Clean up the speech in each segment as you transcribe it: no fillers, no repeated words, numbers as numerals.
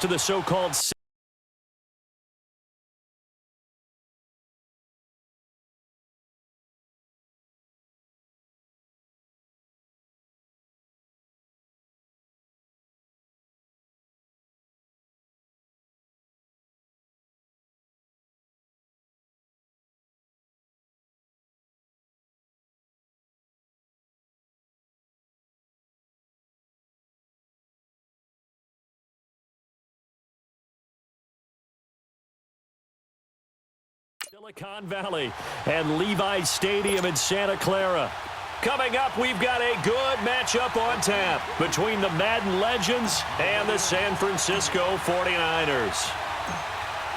to the so-called Silicon Valley and Levi Stadium in Santa Clara. Coming up, we've got a good matchup on tap between the Madden legends and the San Francisco 49ers.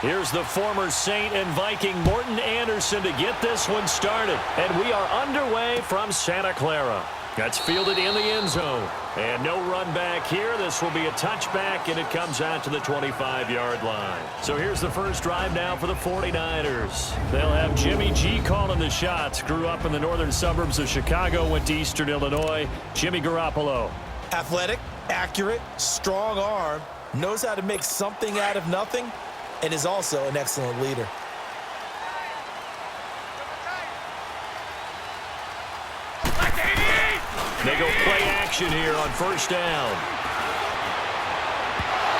Here's the former Saint and Viking Morton Anderson to get this one started. And we are underway from Santa Clara. That's fielded in the end zone. And no run back here. This will be a touchback, and it comes out to the 25-yard line. So here's the first drive now for the 49ers. They'll have Jimmy G calling the shots. Grew up in the northern suburbs of Chicago, went to Eastern Illinois. Jimmy Garoppolo. Athletic, accurate, strong arm, knows how to make something out of nothing, and is also an excellent leader. They go play action here on first down.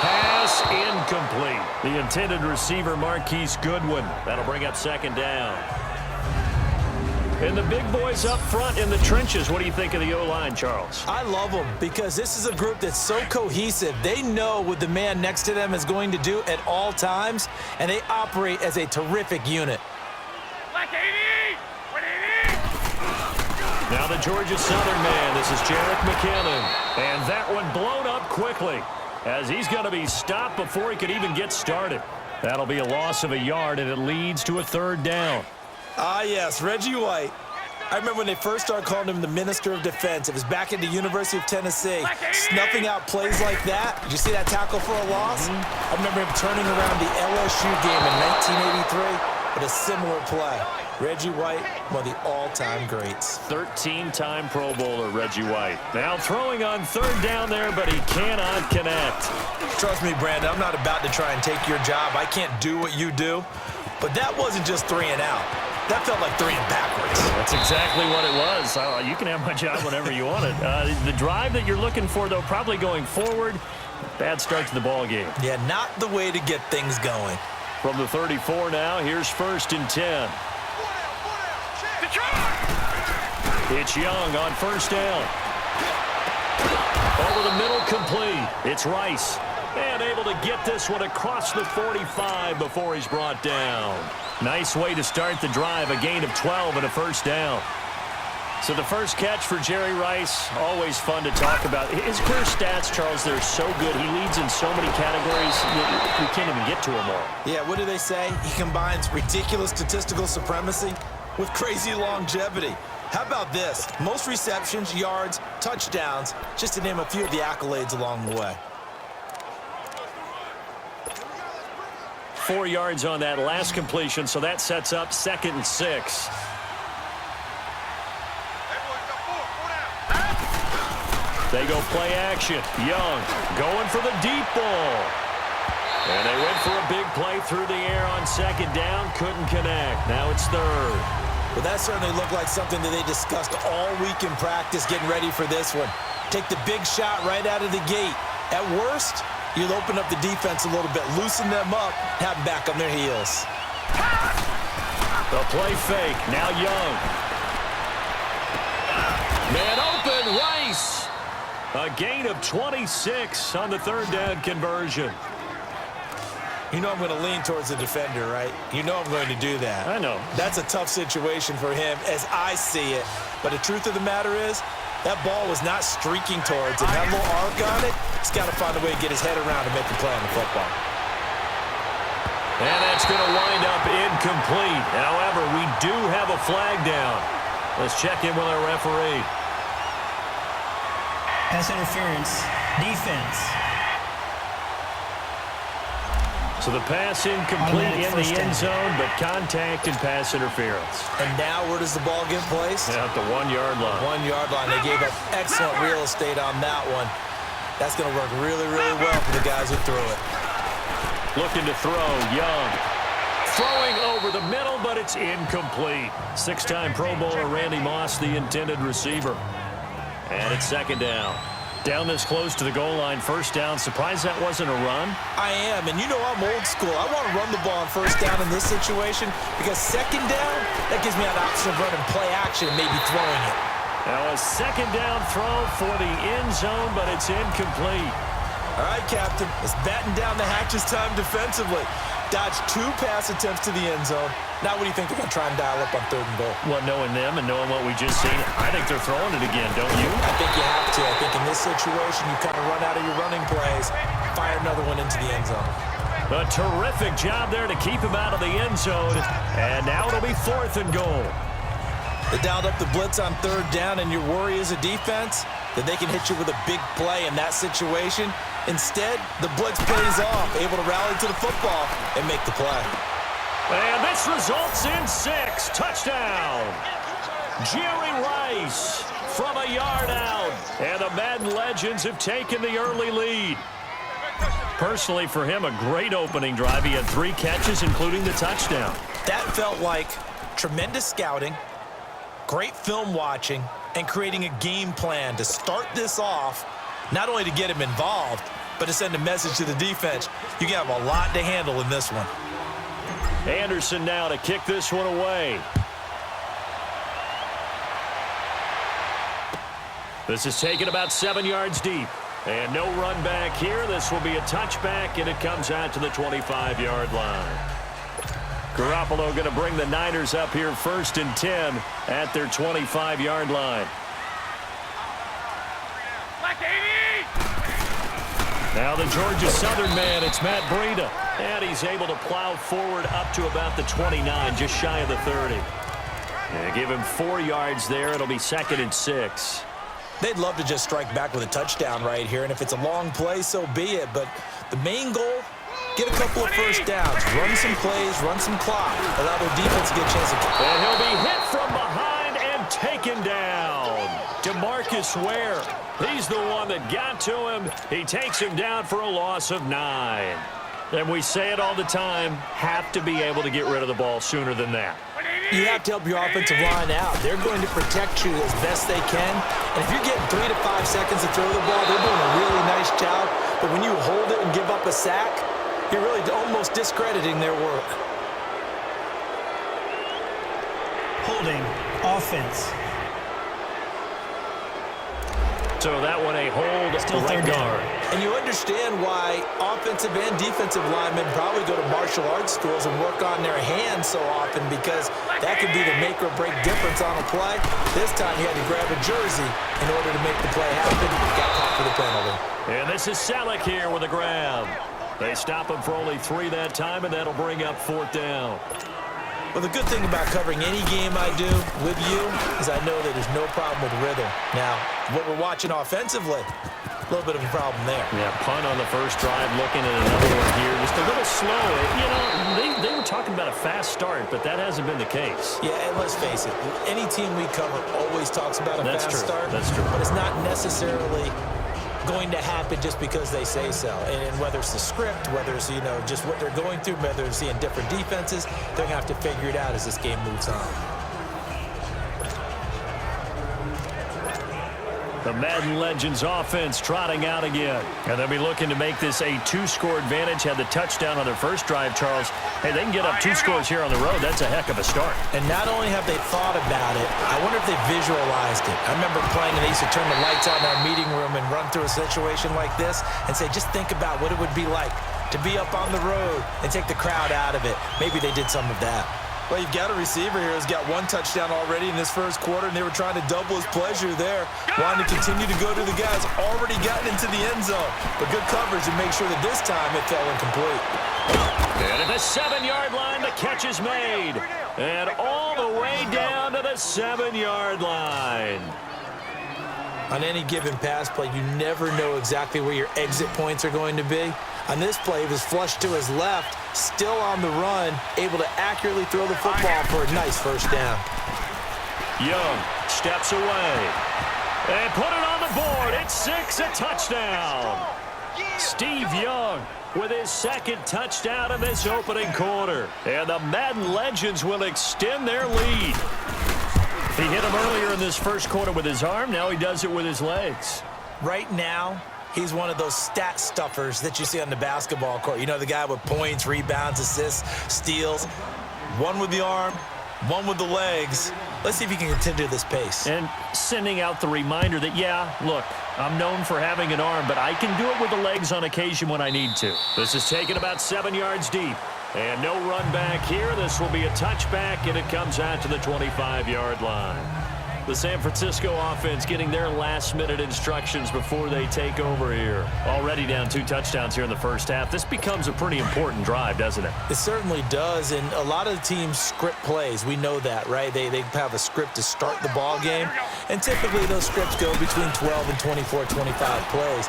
Pass incomplete. The intended receiver, Marquise Goodwin. That'll bring up second down. And the big boys up front in the trenches. What do you think of the O-line, Charles? I love them because this is a group that's so cohesive. They know what the man next to them is going to do at all times, and they operate as a terrific unit. Now the Georgia Southern man, this is Jerick McKinnon. And that one blown up quickly as he's going to be stopped before he could even get started. That'll be a loss of a yard, and it leads to a third down. Ah, yes, Reggie White. I remember when they first started calling him the Minister of Defense. It was back at the University of Tennessee. Snuffing out plays like that. Did you see that tackle for a loss? I remember him turning around the LSU game in 1983 with a similar play. Reggie White, one of the all-time greats. 13-time Pro Bowler, Reggie White. Now throwing on third down there, but he cannot connect. Trust me, Brandon, I'm not about to try and take your job. I can't do what you do. But that wasn't just 3 and out. That felt like 3 and backwards. That's exactly what it was. You can have my job whenever you want it. The drive that you're looking for, though, probably going forward. Bad start to the ball game. Yeah, not the way to get things going. From the 34 now, here's first and 10. It's Young on first down. Over the middle, complete. It's Rice. And able to get this one across the 45 before he's brought down. Nice way to start the drive. A gain of 12 and a first down. So the first catch for Jerry Rice, always fun to talk about. His career stats, Charles, they're so good. He leads in so many categories, we can't even get to them all. Yeah, what do they say? He combines ridiculous statistical supremacy with crazy longevity. How about this? Most receptions, yards, touchdowns, just to name a few of the accolades along the way. 4 yards on that last completion, so that sets up 2nd and 6. They go play action. Young going for the deep ball. And they went for a big play through the air on second down. Couldn't connect. Now it's third. Well, that certainly looked like something that they discussed all week in practice getting ready for this one. Take the big shot right out of the gate. At worst, you'll open up the defense a little bit, loosen them up, have them back on their heels. The play fake. Now Young. Man open, Rice. A gain of 26 on the third down conversion. You know I'm going to lean towards the defender, right? You know I'm going to do that. I know. That's a tough situation for him as I see it. But the truth of the matter is, that ball was not streaking towards it. That little arc on it, he's got to find a way to get his head around and make the play on the football. And that's going to wind up incomplete. However, we do have a flag down. Let's check in with our referee. Pass interference, defense. So the pass incomplete in the end zone, but contact and pass interference. And now where does the ball get placed? At the 1-yard line. 1-yard line. They gave up excellent real estate on that one. That's going to work really, really well for the guys who threw it. Looking to throw, Young. Throwing over the middle, but it's incomplete. Six-time Pro Bowler Randy Moss, the intended receiver. And it's second down. Down this close to the goal line, first down. Surprised that wasn't a run? I am, and you know I'm old school. I want to run the ball on first down in this situation because second down, that gives me an option of running play action and maybe throwing it. Now a second down throw for the end zone, but it's incomplete. All right, Captain, it's batten down the hatches time defensively. Dodged 2 pass attempts to the end zone. Now what do you think they're going to try and dial up on 3rd and goal? Well, knowing them and knowing what we just seen, I think they're throwing it again, don't you? I think you have to. I think in this situation, you kind of run out of your running plays, fire another one into the end zone. A terrific job there to keep him out of the end zone. And now it'll be 4th and goal. They dialed up the blitz on 3rd down, and your worry as a defense that they can hit you with a big play in that situation. Instead, the blitz pays off, able to rally to the football and make the play. And this results in 6. Touchdown. Jerry Rice from a yard out. And the Madden Legends have taken the early lead. Personally, for him, a great opening drive. He had 3 catches, including the touchdown. That felt like tremendous scouting, great film watching, and creating a game plan to start this off, not only to get him involved, but to send a message to the defense. You have a lot to handle in this one. Anderson now to kick this one away. This is taken about 7 yards deep. And no run back here. This will be a touchback, and it comes out to the 25-yard line. Garoppolo going to bring the Niners up here 1st and 10 at their 25-yard line. Now the Georgia Southern man, it's Matt Breida. And he's able to plow forward up to about the 29, just shy of the 30. And give him 4 yards there. It'll be 2nd and 6. They'd love to just strike back with a touchdown right here, and if it's a long play, so be it. But the main goal, get a couple of first downs, run some plays, run some clock, allow their defense to get a chance to kick. And he'll be hit from behind and taken down. DeMarcus Ware, he's the one that got to him. He takes him down for a loss of 9. And we say it all the time, have to be able to get rid of the ball sooner than that. You have to help your offensive line out. They're going to protect you as best they can. And if you're getting 3 to 5 seconds to throw the ball, they're doing a really nice job. But when you hold it and give up a sack, you're really almost discrediting their work. Holding. Offense. So that one a hold Still right 3rd guard. down. And you understand why offensive and defensive linemen probably go to martial arts schools and work on their hands so often, because that could be the make or break difference on a play. This time he had to grab a jersey in order to make the play happen. Got caught for the penalty. And this is Selleck here with a grab. They stop him for only 3 that time, and that'll bring up 4th down. Well, the good thing about covering any game I do with you is I know that there's no problem with rhythm. Now, what we're watching offensively, a little bit of a problem there. Yeah, punt on the first drive, looking at another one here. Just a little slow. You know, they were talking about a fast start, but that hasn't been the case. Yeah, and let's face it, any team we cover always talks about a fast start. That's true. But it's not necessarily going to happen just because they say so. And whether it's the script, whether it's, you know, just what they're going through, whether it's seeing different defenses, they're going to have to figure it out as this game moves on. The Madden Legends offense trotting out again. And they'll be looking to make this a 2-score advantage. Had the touchdown on their first drive, Charles. Hey, they can get up 2 scores here on the road. That's a heck of a start. And not only have they thought about it, I wonder if they visualized it. I remember playing and they used to turn the lights out in our meeting room and run through a situation like this and say, just think about what it would be like to be up on the road and take the crowd out of it. Maybe they did some of that. Well, you've got a receiver here who's got 1 touchdown already in this first quarter, and they were trying to double his pleasure there, wanting to continue to go to the guys already gotten into the end zone. But good coverage to make sure that this time it fell incomplete. And at the 7-yard line, the catch is made. And all the way down to the 7-yard line. On any given pass play, you never know exactly where your exit points are going to be. On this play, he was flushed to his left, still on the run, able to accurately throw the football for a nice first down. Young steps away and put it on the board. It's 6, a touchdown. Steve Young with his second touchdown in this opening quarter. And the Madden Legends will extend their lead. He hit him earlier in this first quarter with his arm. Now he does it with his legs. Right now, he's one of those stat stuffers that you see on the basketball court. You know, the guy with points, rebounds, assists, steals. One with the arm, one with the legs. Let's see if he can continue this pace. And sending out the reminder that, yeah, look, I'm known for having an arm, but I can do it with the legs on occasion when I need to. This is taken about 7 yards deep. And no run back here. This will be a touchback, and it comes out to the 25-yard line. The San Francisco offense getting their last-minute instructions before they take over here. Already down 2 touchdowns here in the first half. This becomes a pretty important drive, doesn't it? It certainly does, and a lot of the teams script plays. We know that, right? They have a script to start the ball game, and typically those scripts go between 12 and 24, 25 plays.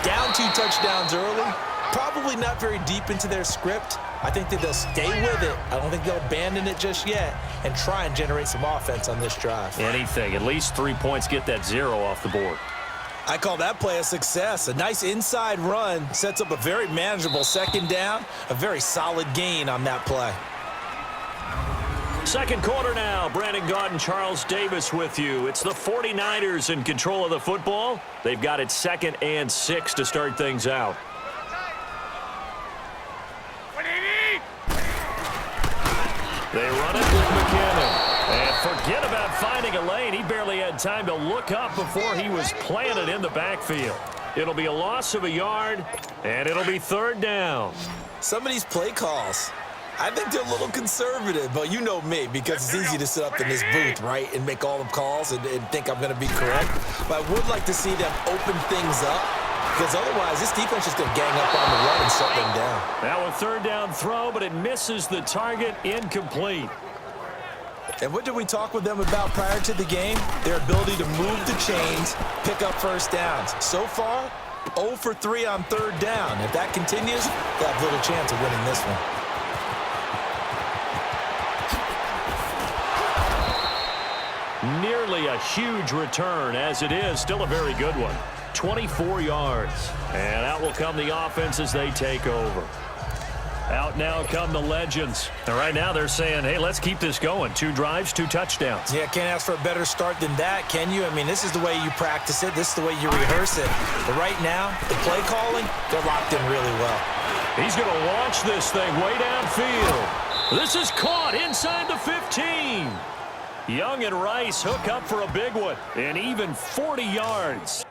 Down 2 touchdowns early. Probably not very deep into their script. I think that they'll stay with it. I don't think they'll abandon it just yet and try and generate some offense on this drive. Anything. At least 3 points, get that 0 off the board. I call that play a success. A nice inside run sets up a very manageable second down. A very solid gain on that play. Second quarter now. Brandon Gaudin and Charles Davis with you. It's the 49ers in control of the football. They've got it 2nd and 6 to start things out. They run it with McKinnon. And forget about finding a lane. He barely had time to look up before he was planted in the backfield. It'll be a loss of a yard, and it'll be 3rd down. Some of these play calls, I think they're a little conservative, but you know me, because it's easy to sit up in this booth, right, and make all the calls and think I'm going to be correct. But I would like to see them open things up, because otherwise this defense is going to gang up on the run and shut them down. Now a 3rd down throw, but it misses the target. Incomplete. And what did we talk with them about prior to the game? Their ability to move the chains, pick up first downs. So far, 0 for 3 on 3rd down. If that continues, they have little chance of winning this one. Nearly a huge return, as it is. Still a very good one. 24 yards. And out will come the offense as they take over. Out now come the Legends. And right now they're saying, hey, let's keep this going. 2 drives, 2 touchdowns. Yeah, can't ask for a better start than that, can you? I mean, this is the way you practice it. This is the way you rehearse it. But right now, the play calling, they're locked in really well. He's going to launch this thing way downfield. This is caught inside the 15. Young and Rice hook up for a big one. And even 40 yards.